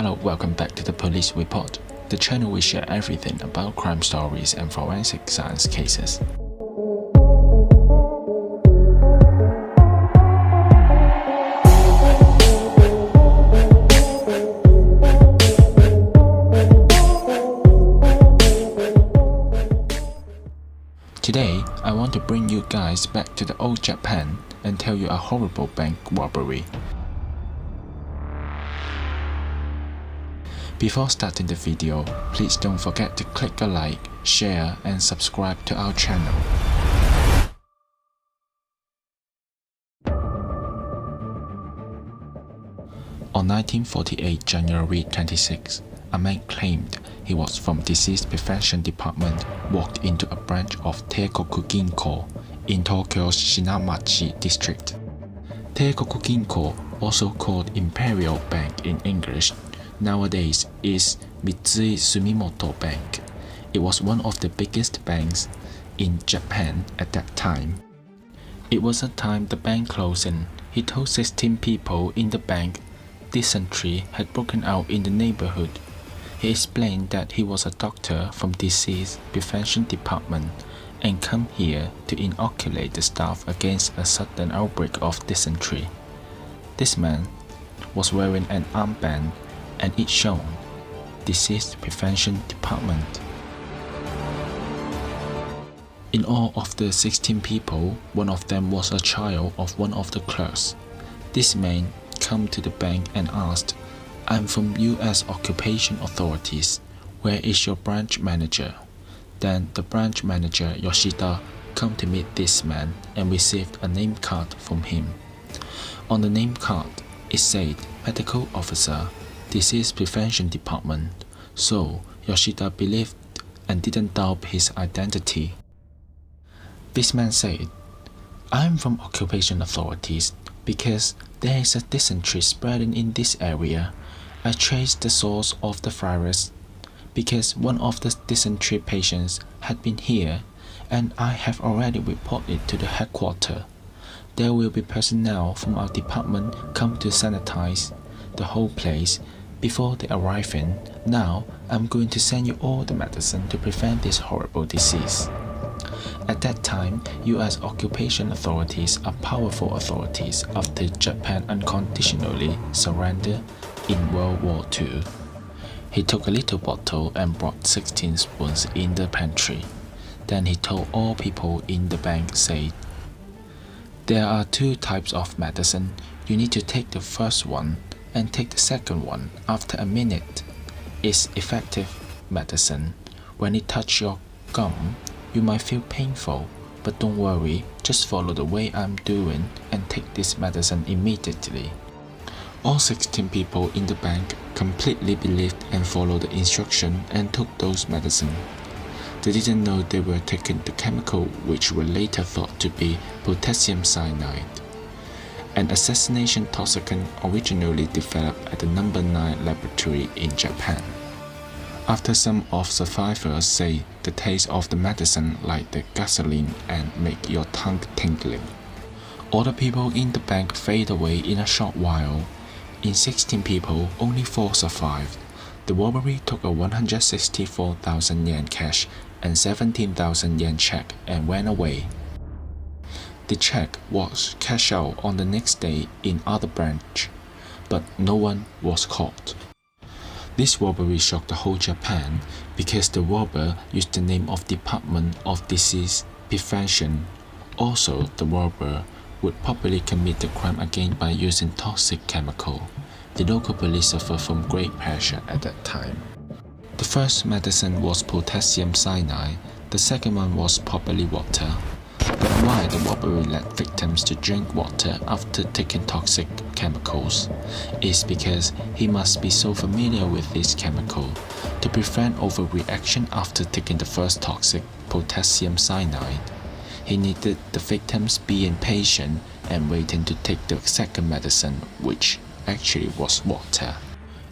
Hello, welcome back to the Police Report, the channel we share everything about crime stories and forensic science cases. Today, I want to bring you guys back to the old Japan and tell you a horrible bank robbery. Before starting the video, please don't forget to click a like, share and subscribe to our channel. On 1948 January 26, a man claimed he was from Disease Prevention Department walked into a branch of Teikoku Ginko in Tokyo's Shinamachi district. Teikoku Ginko, also called Imperial Bank in English, nowadays is Mitsui Sumitomo Bank. It was one of the biggest banks in Japan at that time. It was a time the bank closing. He told 16 people in the bank dysentery had broken out in the neighborhood. He explained that he was a doctor from Disease Prevention Department and come here to inoculate the staff against a sudden outbreak of dysentery. This man was wearing an armband and it shown Disease Prevention Department. In all of the 16 people, one of them was a child of one of the clerks. This man came to the bank and asked, "I'm from US Occupation Authorities. Where is your branch manager?" Then the branch manager Yoshida came to meet this man and received a name card from him. On the name card, it said Medical Officer, Disease Prevention Department, so Yoshida believed and didn't doubt his identity. This man said, "I'm from Occupation Authorities because there is a dysentery spreading in this area. I traced the source of the virus because one of the dysentery patients had been here and I have already reported to the headquarters. There will be personnel from our department come to sanitize the whole place before they arrive in. Now, I'm going to send you all the medicine to prevent this horrible disease." At that time, US occupation authorities are powerful authorities after Japan unconditionally surrendered in World War II. He took a little bottle and brought 16 spoons in the pantry. Then he told all people in the bank, said, "There are two types of medicine. You need to take the first one and take the second one after a minute. It's effective medicine. When it touches your gum, you might feel painful, but don't worry, just follow the way I'm doing and take this medicine immediately." All 16 people in the bank completely believed and followed the instruction and took those medicine. They didn't know they were taking the chemical which were later thought to be potassium cyanide, an assassination toxicant originally developed at the No. 9 laboratory in Japan. After some of survivors say the taste of the medicine like the gasoline and make your tongue tingling. All the people in the bank fade away in a short while. In 16 people, only 4 survived. The robbery took a 164,000 yen cash and 17,000 yen check and went away. The check was cashed out on the next day in other branch, but no one was caught. This robbery shocked the whole Japan because the robber used the name of Department of Disease Prevention. Also, the robber would probably commit the crime again by using toxic chemical. The local police suffered from great pressure at that time. The first medicine was potassium cyanide, the second one was probably water. But why the robber led victims to drink water after taking toxic chemicals is because he must be so familiar with this chemical. To prevent overreaction after taking the first toxic potassium cyanide, he needed the victims being patient and waiting to take the second medicine, which actually was water.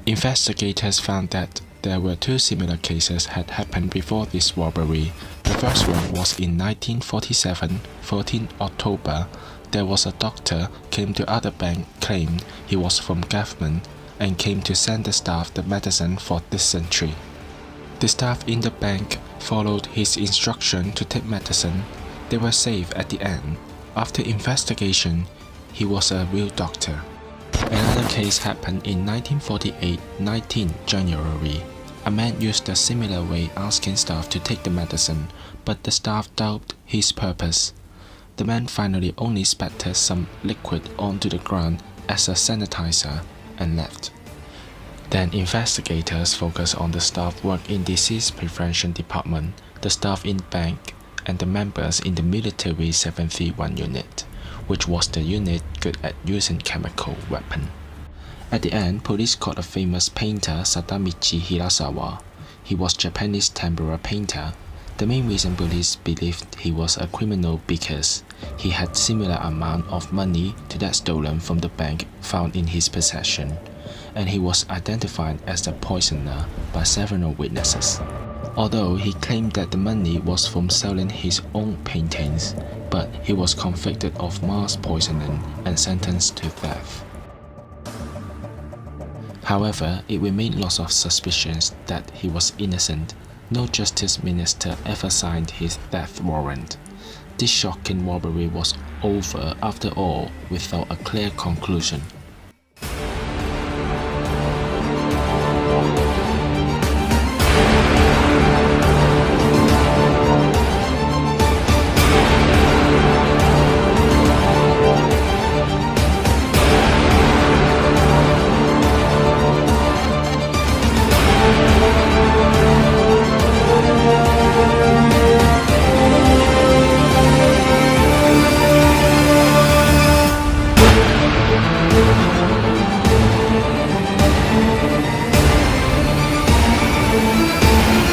Investigators found that there were 2 similar cases had happened before this robbery. The first one was in 1947, 14 October. There was a doctor came to other bank claimed he was from government. and came to send the staff the medicine for dysentery. The staff in the bank followed his instruction to take medicine. They were safe at the end. After investigation, he was a real doctor. Another case happened in 1948, 19 January. A man used a similar way asking staff to take the medicine, but the staff doubted his purpose. The man finally only spattered some liquid onto the ground as a sanitizer and left. Then investigators focused on the staff work in disease prevention department, the staff in bank, and the members in the military 731 unit, which was the unit good at using chemical weapon. At the end, police caught a famous painter, Sadamichi Hirasawa. He was Japanese tempera painter. The main reason police believed he was a criminal because he had similar amount of money to that stolen from the bank found in his possession, and he was identified as the poisoner by several witnesses. Although he claimed that the money was from selling his own paintings, but he was convicted of mass poisoning and sentenced to death. However, it remained lots of suspicions that he was innocent. No justice minister ever signed his death warrant. This shocking robbery was over after all without a clear conclusion.